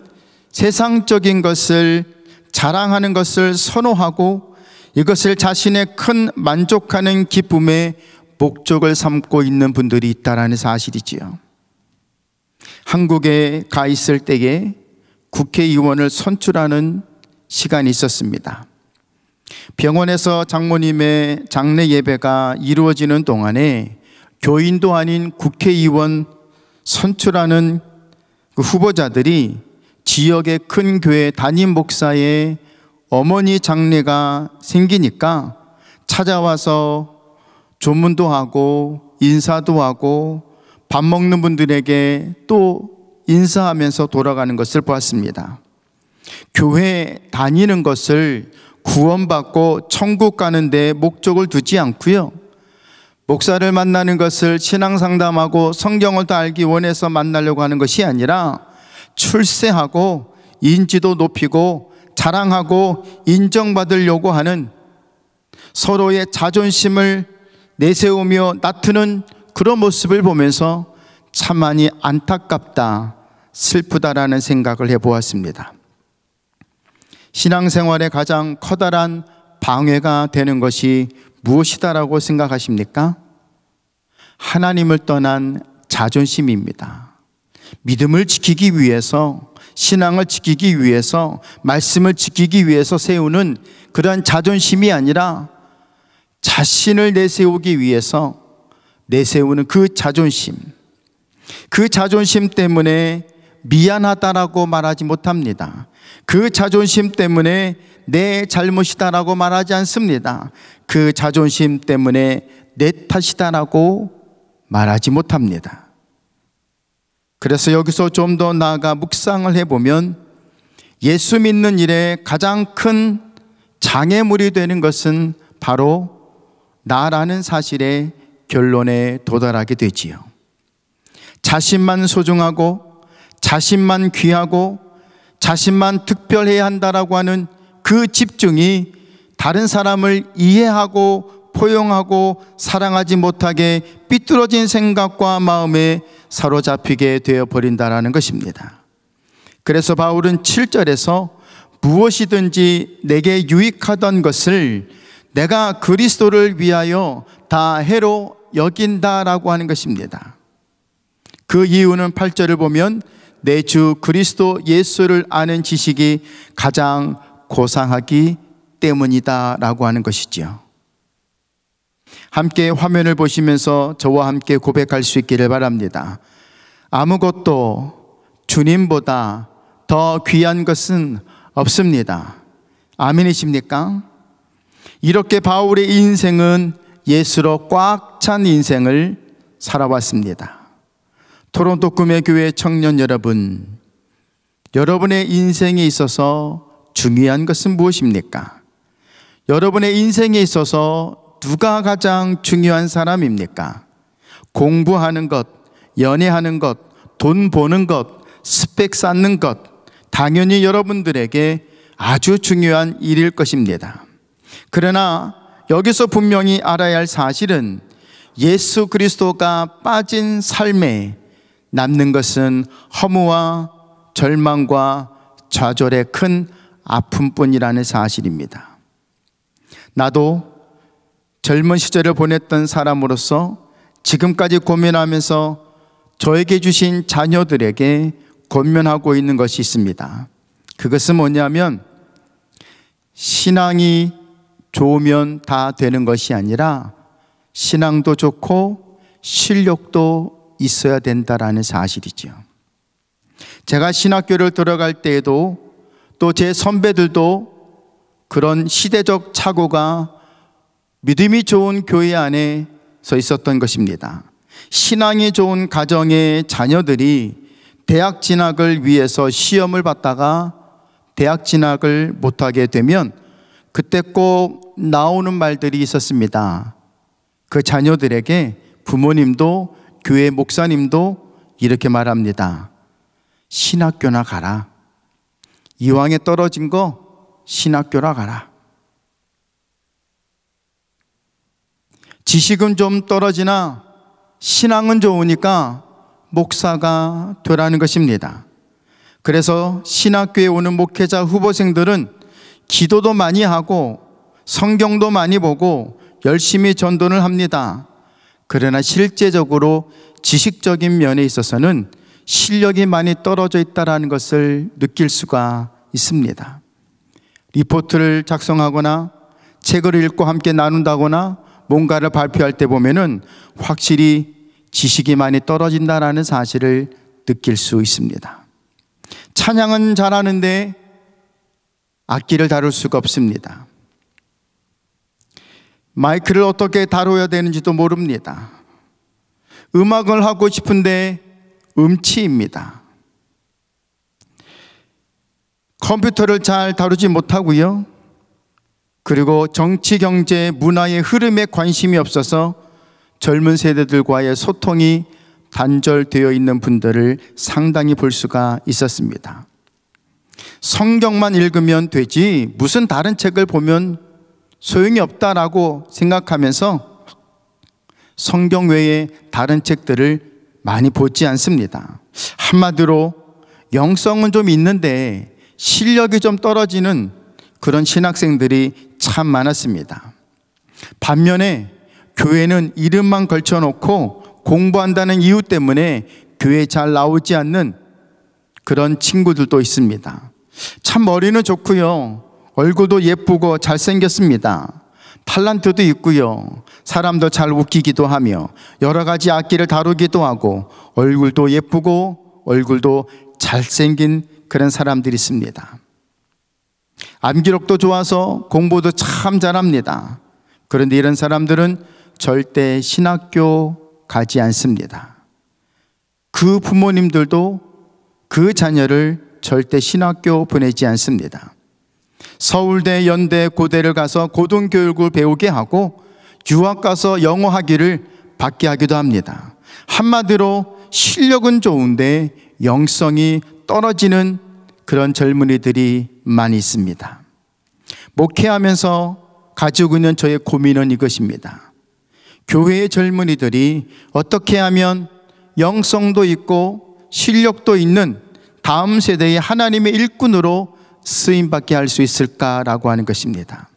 세상적인 것을 자랑하는 것을 선호하고 이것을 자신의 큰 만족하는 기쁨의 목적을 삼고 있는 분들이 있다라는 사실이지요. 한국에 가 있을 때에 국회의원을 선출하는 시간이 있었습니다. 병원에서 장모님의 장례 예배가 이루어지는 동안에 교인도 아닌 국회의원 선출하는 그 후보자들이 지역의 큰 교회 담임 목사의 어머니 장례가 생기니까 찾아와서 조문도 하고 인사도 하고 밥 먹는 분들에게 또 인사하면서 돌아가는 것을 보았습니다. 교회 다니는 것을 구원받고 천국 가는 데 목적을 두지 않고요, 목사를 만나는 것을 신앙상담하고 성경을 더 알기 원해서 만나려고 하는 것이 아니라 출세하고 인지도 높이고 자랑하고 인정받으려고 하는 서로의 자존심을 내세우며 다투는 그런 모습을 보면서 참 많이 안타깝다, 슬프다라는 생각을 해보았습니다. 신앙생활의 가장 커다란 방해가 되는 것이 무엇이다라고 생각하십니까? 하나님을 떠난 자존심입니다. 믿음을 지키기 위해서, 신앙을 지키기 위해서, 말씀을 지키기 위해서 세우는 그러한 자존심이 아니라 자신을 내세우기 위해서 내세우는 그 자존심 때문에 미안하다라고 말하지 못합니다. 그 자존심 때문에 내 잘못이다라고 말하지 않습니다. 그 자존심 때문에 내 탓이다라고 말하지 못합니다. 그래서 여기서 좀 더 나아가 묵상을 해보면 예수 믿는 일에 가장 큰 장애물이 되는 것은 바로 나라는 사실의 결론에 도달하게 되지요. 자신만 소중하고 자신만 귀하고 자신만 특별해야 한다라고 하는 그 집중이 다른 사람을 이해하고 포용하고 사랑하지 못하게 삐뚤어진 생각과 마음에 사로잡히게 되어버린다라는 것입니다. 그래서 바울은 7절에서 무엇이든지 내게 유익하던 것을 내가 그리스도를 위하여 다 해로 여긴다라고 하는 것입니다. 그 이유는 8절을 보면 내 주 그리스도 예수를 아는 지식이 가장 고상하기 때문이다 라고 하는 것이지요. 함께 화면을 보시면서 저와 함께 고백할 수 있기를 바랍니다. 아무것도 주님보다 더 귀한 것은 없습니다. 아멘이십니까? 이렇게 바울의 인생은 예수로 꽉 찬 인생을 살아왔습니다. 토론토 꿈의 교회 청년 여러분, 여러분의 인생에 있어서 중요한 것은 무엇입니까? 여러분의 인생에 있어서 누가 가장 중요한 사람입니까? 공부하는 것, 연애하는 것, 돈 버는 것, 스펙 쌓는 것, 당연히 여러분들에게 아주 중요한 일일 것입니다. 그러나 여기서 분명히 알아야 할 사실은 예수 그리스도가 빠진 삶에 남는 것은 허무와 절망과 좌절의 큰 아픔뿐이라는 사실입니다. 나도 젊은 시절을 보냈던 사람으로서 지금까지 고민하면서 저에게 주신 자녀들에게 권면하고 있는 것이 있습니다. 그것은 뭐냐면 신앙이 좋으면 다 되는 것이 아니라 신앙도 좋고 실력도 있어야 된다라는 사실이죠. 제가 신학교를 들어갈 때에도 또 제 선배들도 그런 시대적 착오가 믿음이 좋은 교회 안에 서 있었던 것입니다. 신앙이 좋은 가정의 자녀들이 대학 진학을 위해서 시험을 봤다가 대학 진학을 못하게 되면 그때 꼭 나오는 말들이 있었습니다. 그 자녀들에게 부모님도 교회 목사님도 이렇게 말합니다. 신학교나 가라. 이왕에 떨어진 거 신학교나 가라. 지식은 좀 떨어지나 신앙은 좋으니까 목사가 되라는 것입니다. 그래서 신학교에 오는 목회자 후보생들은 기도도 많이 하고 성경도 많이 보고 열심히 전도를 합니다. 그러나 실제적으로 지식적인 면에 있어서는 실력이 많이 떨어져 있다는 것을 느낄 수가 있습니다. 리포트를 작성하거나 책을 읽고 함께 나눈다거나 뭔가를 발표할 때 보면은 확실히 지식이 많이 떨어진다는 사실을 느낄 수 있습니다. 찬양은 잘하는데 악기를 다룰 수가 없습니다. 마이크를 어떻게 다뤄야 되는지도 모릅니다. 음악을 하고 싶은데 음치입니다. 컴퓨터를 잘 다루지 못하고요. 그리고 정치, 경제, 문화의 흐름에 관심이 없어서 젊은 세대들과의 소통이 단절되어 있는 분들을 상당히 볼 수가 있었습니다. 성경만 읽으면 되지 무슨 다른 책을 보면 소용이 없다라고 생각하면서 성경 외에 다른 책들을 많이 보지 않습니다. 한마디로 영성은 좀 있는데 실력이 좀 떨어지는 그런 신학생들이 참 많았습니다. 반면에 교회는 이름만 걸쳐놓고 공부한다는 이유 때문에 교회에 잘 나오지 않는 그런 친구들도 있습니다. 참 머리는 좋고요, 얼굴도 예쁘고 잘생겼습니다. 탤런트도 있고요, 사람도 잘 웃기기도 하며 여러 가지 악기를 다루기도 하고 얼굴도 예쁘고 얼굴도 잘생긴 그런 사람들이 있습니다. 암기력도 좋아서 공부도 참 잘합니다. 그런데 이런 사람들은 절대 신학교 가지 않습니다. 그 부모님들도 그 자녀를 절대 신학교 보내지 않습니다. 서울대, 연대, 고대를 가서 고등교육을 배우게 하고 유학 가서 영어 학위를 받게 하기도 합니다. 한마디로 실력은 좋은데 영성이 떨어지는 그런 젊은이들이 많이 있습니다. 목회하면서 가지고 있는 저의 고민은 이것입니다. 교회의 젊은이들이 어떻게 하면 영성도 있고 실력도 있는 다음 세대의 하나님의 일꾼으로 쓰임받게 할 수 있을까라고 하는 것입니다.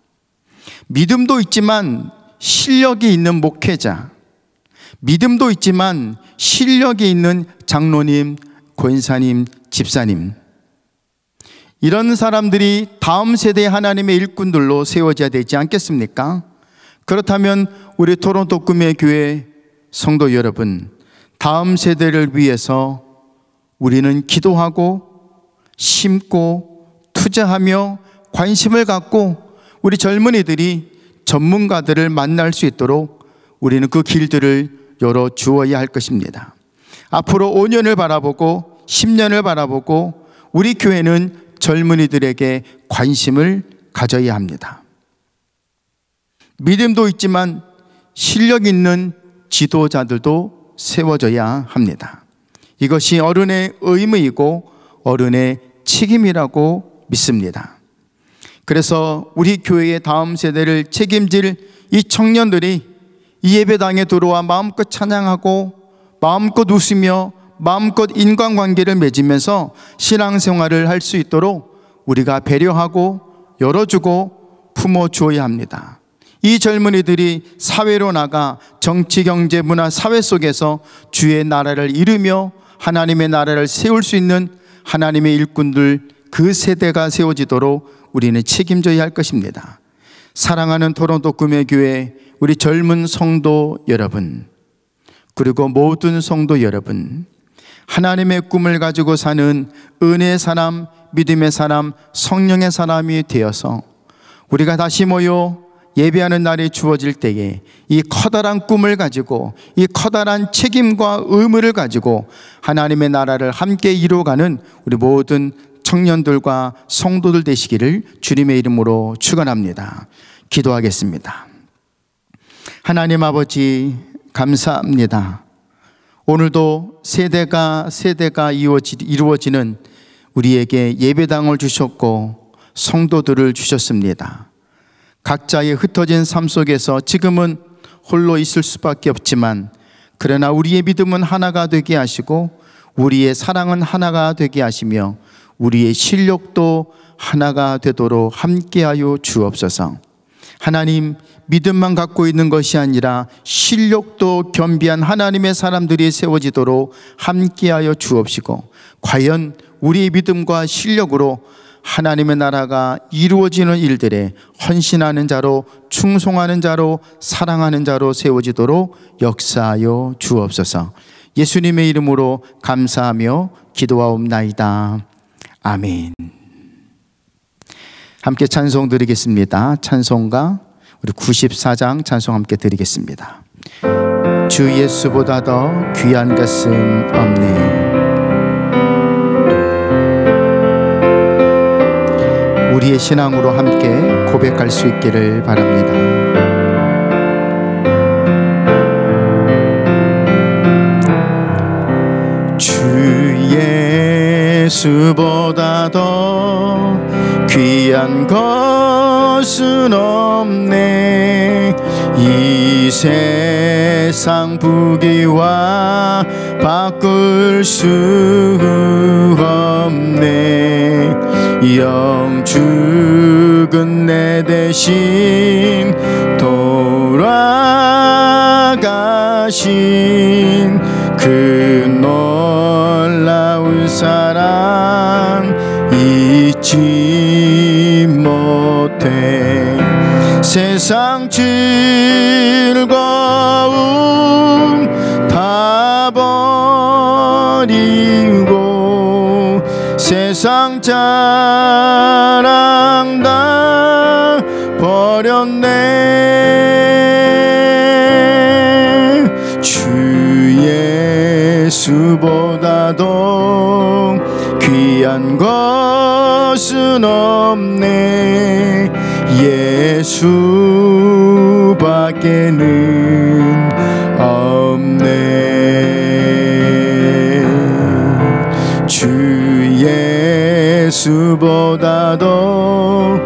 믿음도 있지만 실력이 있는 목회자, 믿음도 있지만 실력이 있는 장로님, 권사님, 집사님, 이런 사람들이 다음 세대의 하나님의 일꾼들로 세워져야 되지 않겠습니까? 그렇다면 우리 토론토 꿈의 교회 성도 여러분, 다음 세대를 위해서 우리는 기도하고 심고 투자하며 관심을 갖고 우리 젊은이들이 전문가들을 만날 수 있도록 우리는 그 길들을 열어 주어야 할 것입니다. 앞으로 5년을 바라보고 10년을 바라보고 우리 교회는 젊은이들에게 관심을 가져야 합니다. 믿음도 있지만 실력 있는 지도자들도 세워져야 합니다. 이것이 어른의 의무이고 어른의 책임이라고 믿습니다. 그래서 우리 교회의 다음 세대를 책임질 이 청년들이 이 예배당에 들어와 마음껏 찬양하고 마음껏 웃으며 마음껏 인간관계를 맺으면서 신앙생활을 할 수 있도록 우리가 배려하고 열어주고 품어주어야 합니다. 이 젊은이들이 사회로 나가 정치, 경제, 문화, 사회 속에서 주의 나라를 이루며 하나님의 나라를 세울 수 있는 하나님의 일꾼들, 그 세대가 세워지도록 우리는 책임져야 할 것입니다. 사랑하는 토론토 꿈의 교회 우리 젊은 성도 여러분, 그리고 모든 성도 여러분, 하나님의 꿈을 가지고 사는 은혜의 사람, 믿음의 사람, 성령의 사람이 되어서 우리가 다시 모여 예배하는 날이 주어질 때에 이 커다란 꿈을 가지고 이 커다란 책임과 의무를 가지고 하나님의 나라를 함께 이루어가는 우리 모든 청년들과 성도들 되시기를 주님의 이름으로 축원합니다. 기도하겠습니다. 하나님 아버지 감사합니다. 오늘도 세대가 이루어지는 우리에게 예배당을 주셨고 성도들을 주셨습니다. 각자의 흩어진 삶 속에서 지금은 홀로 있을 수밖에 없지만 그러나 우리의 믿음은 하나가 되게 하시고 우리의 사랑은 하나가 되게 하시며 우리의 실력도 하나가 되도록 함께하여 주옵소서. 하나님, 믿음만 갖고 있는 것이 아니라 실력도 겸비한 하나님의 사람들이 세워지도록 함께하여 주옵시고 과연 우리의 믿음과 실력으로 하나님의 나라가 이루어지는 일들에 헌신하는 자로, 충성하는 자로, 사랑하는 자로 세워지도록 역사하여 주옵소서. 예수님의 이름으로 감사하며 기도하옵나이다. 아멘. 함께 찬송 드리겠습니다. 찬송가 우리 94장 찬송 함께 드리겠습니다. 주 예수보다 더 귀한 것은 없네. 우리의 신앙으로 함께 고백할 수 있기를 바랍니다. 주 예수보다 더 귀한 것은 없네. 이 세상 부귀와 바꿀 수 없네. 영 죽은 내 대신 돌아가신 그 놀라운 사랑 잊지 못해. 세상 즐거움 다 버리고 세상 자랑 다 버렸네. 주 예수보다도 귀한 것은 없네. 예수밖에는 없네. 주 예수보다도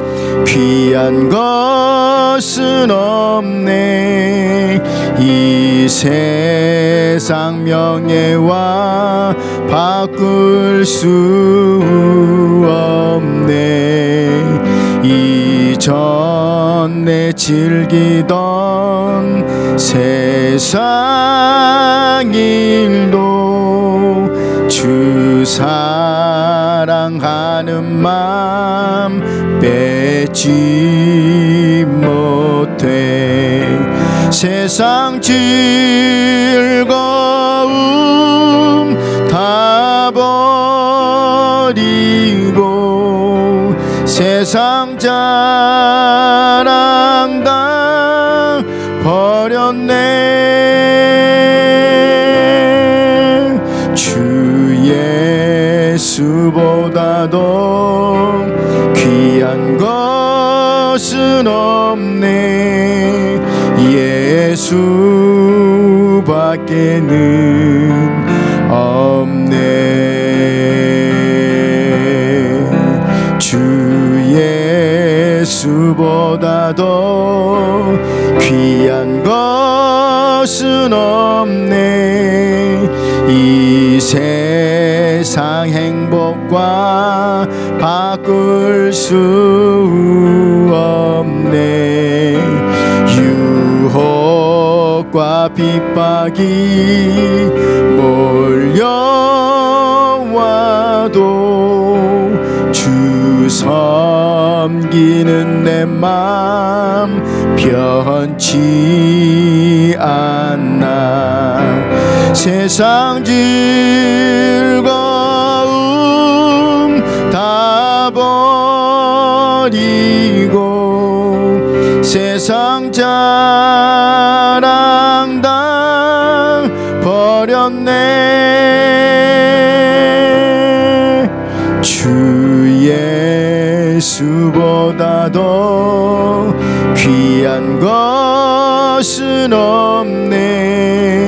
귀한 것은 없네. 이 세상 명예와 바꿀 수 없네. 이전에 즐기던 세상 일도 주 사랑하는 맘 빼지 못해. 세상 즐거움 다 버리고 세상 자랑 다 버렸네. 주 예수보다도 귀한 것은 없네. 예수밖에는 없네. 주 예수보다도 귀한 것은 없네. 이 세상 행복과 바꿀 수 없네. 유혹과 핍박이 몰려와도 주 섬기는 내 맘 변치 않나. 세상 즐거움 다 버리고 세상 자랑 다 버렸네. 주 예수보다도 귀한 것은 없네.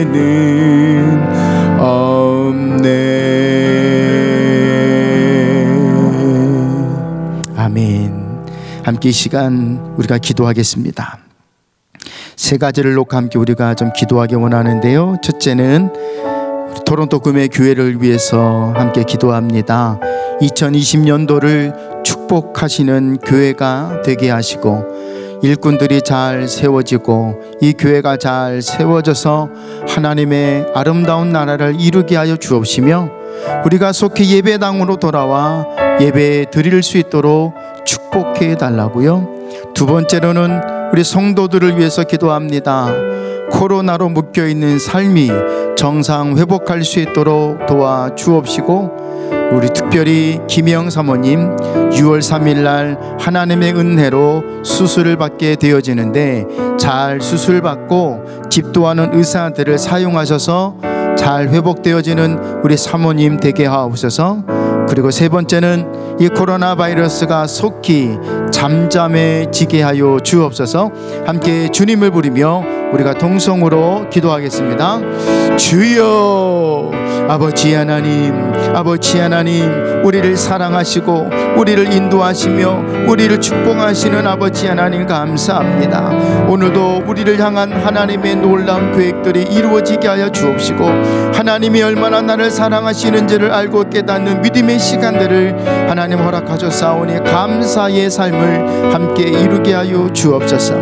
예수밖에는 없네. 아멘. 함께 이 시간 우리가 기도하겠습니다. 세 가지를 놓고 함께 우리가 좀 기도하기 원하는데요. 첫째는 토론토 금의 교회를 위해서 함께 기도합니다. 2020년도를 축복하시는 교회가 되게 하시고 일꾼들이 잘 세워지고 이 교회가 잘 세워져서 하나님의 아름다운 나라를 이루게 하여 주옵시며 우리가 속히 예배당으로 돌아와 예배 드릴 수 있도록 축복해 달라고요. 두 번째로는 우리 성도들을 위해서 기도합니다. 코로나로 묶여있는 삶이 정상 회복할 수 있도록 도와 주옵시고 우리 특별히 김영 사모님 6월 3일 날 하나님의 은혜로 수술을 받게 되어지는데 잘 수술받고 집도하는 의사들을 사용하셔서 잘 회복되어지는 우리 사모님 되게 하옵소서. 그리고 세 번째는 이 코로나 바이러스가 속히 잠잠해지게 하여 주옵소서. 함께 주님을 부르며 우리가 동성으로 기도하겠습니다. 주여, 아버지 하나님, 아버지 하나님, 우리를 사랑하시고 우리를 인도하시며 우리를 축복하시는 아버지 하나님 감사합니다. 오늘도 우리를 향한 하나님의 놀라운 계획들이 이루어지게 하여 주옵시고, 하나님이 얼마나 나를 사랑하시는지를 알고 깨닫는 믿음의 시간들을 하나님 허락하셨사오니 감사의 삶을 함께 이루게 하여 주옵소서.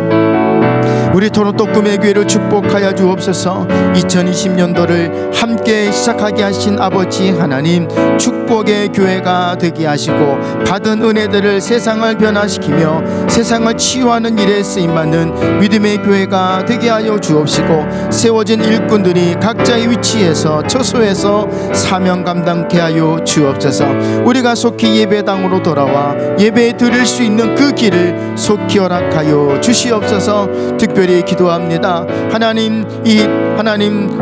우리 토론토 꿈의 교회를 축복하여 주옵소서. 2020년도를 함께 시작하게 하신 아버지 하나님, 축복의 교회가 되게 하시고 받은 은혜들을 세상을 변화시키며 세상을 치유하는 일에 쓰임받는 믿음의 교회가 되게 하여 주옵시고, 세워진 일꾼들이 각자의 위치에서 처소에서 사명 감당케 하여 주옵소서. 우리가 속히 예배당으로 돌아와 예배 드릴 수 있는 그 길을 속히 허락하여 주시옵소서. 특별히 기도합니다. 하나님,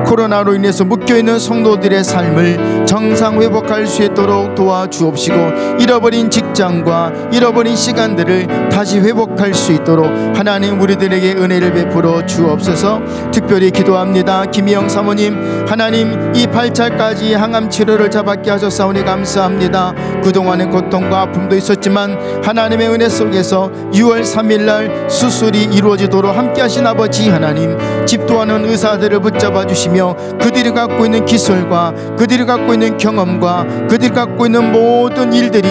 코로나로 인해서 묶여있는 성도들의 삶을 정상 회복할 수 있도록 도와주옵시고, 잃어버린 직장과 잃어버린 시간들을 다시 회복할 수 있도록 하나님 우리들에게 은혜를 베풀어 주옵소서. 특별히 기도합니다. 김희영 사모님, 하나님 이 8차까지 항암 치료를 잡았게 하셨사오니 감사합니다. 그동안의 고통과 아픔도 있었지만 하나님의 은혜 속에서 6월 3일날 수술이 이루어지도록 함께 하신 아버지 하나님, 집도하는 의사들을 붙잡아 주시며 그들이 갖고 있는 기술과 그들이 갖고 있는 경험과 그들이 갖고 있는 모든 일들이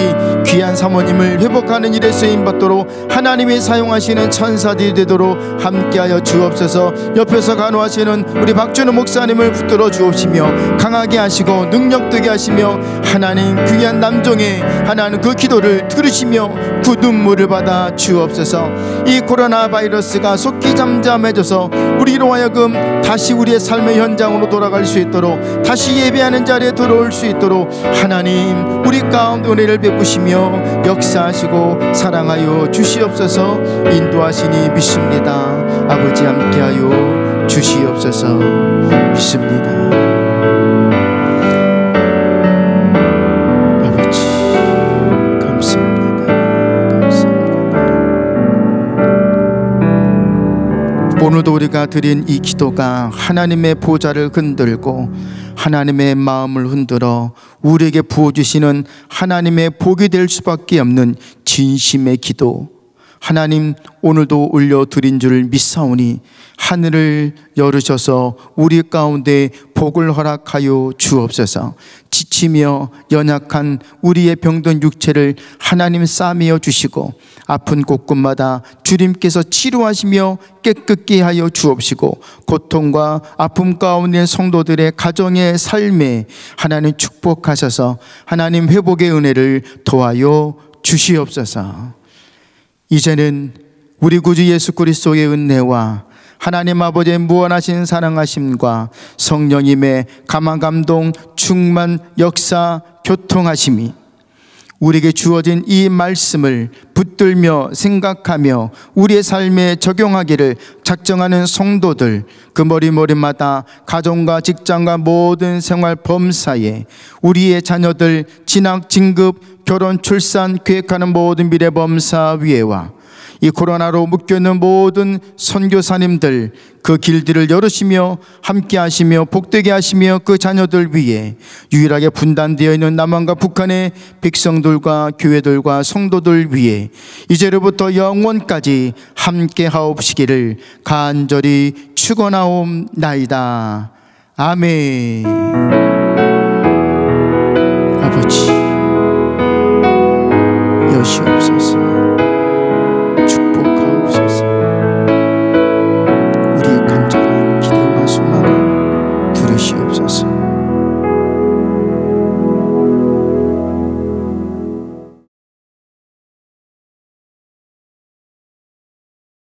귀한 사모님을 회복하는 일에 쓰임받도록 하나님이 사용하시는 천사들이 되도록 함께하여 주옵소서. 옆에서 간호하시는 우리 박준호 목사님을 붙들어 주옵시며 강하게 하시고 능력되게 하시며 하나님 귀한 남종의 하나님 그 기도를 들으시며 그 눈물을 받아 주옵소서. 이 코로나 바이러스가 속히 잠잠해져서 우리로 하여금 다시 우리의 삶의 현장으로 돌아갈 수 있도록, 다시 예배하는 자리에 들어올 수 있도록 하나님 우리 가운데 은혜를 베푸시며 역사하시고 사랑하여 주시옵소서. 인도하시니 믿습니다. 아버지 함께하여 주시옵소서. 믿습니다. 아버지 감사합니다. 오늘도 우리가 드린 이 기도가 하나님의 보좌를 흔들고 하나님의 마음을 흔들어 우리에게 부어주시는 하나님의 복이 될 수밖에 없는 진심의 기도, 하나님 오늘도 올려드린 줄 믿사오니 하늘을 열으셔서 우리 가운데 복을 허락하여 주옵소서. 지치며 연약한 우리의 병든 육체를 하나님 싸매어 주시고 아픈 곳곳마다 주님께서 치료하시며 깨끗게 하여 주옵시고, 고통과 아픔 가운데 성도들의 가정의 삶에 하나님 축복하셔서 하나님 회복의 은혜를 도와여 주시옵소서. 이제는 우리 구주 예수 그리스도의 은혜와 하나님 아버지의 무한하신 사랑하심과 성령님의 감화 감동 충만 역사 교통하심이 우리에게 주어진 이 말씀을 붙들며 생각하며 우리의 삶에 적용하기를 작정하는 성도들, 그 머리마다 가정과 직장과 모든 생활 범사에 우리의 자녀들 진학, 진급, 결혼, 출산 계획하는 모든 미래 범사 위에와 이 코로나로 묶여있는 모든 선교사님들 그 길들을 열으시며 함께 하시며 복되게 하시며 그 자녀들 위에 유일하게 분단되어 있는 남한과 북한의 백성들과 교회들과 성도들 위에 이제로부터 영원까지 함께 하옵시기를 간절히 축원하옵나이다. 아멘. 아버지 여시옵소서. 축복하옵소서. 우리의 간절한 기도와 소망을 들으시옵소서.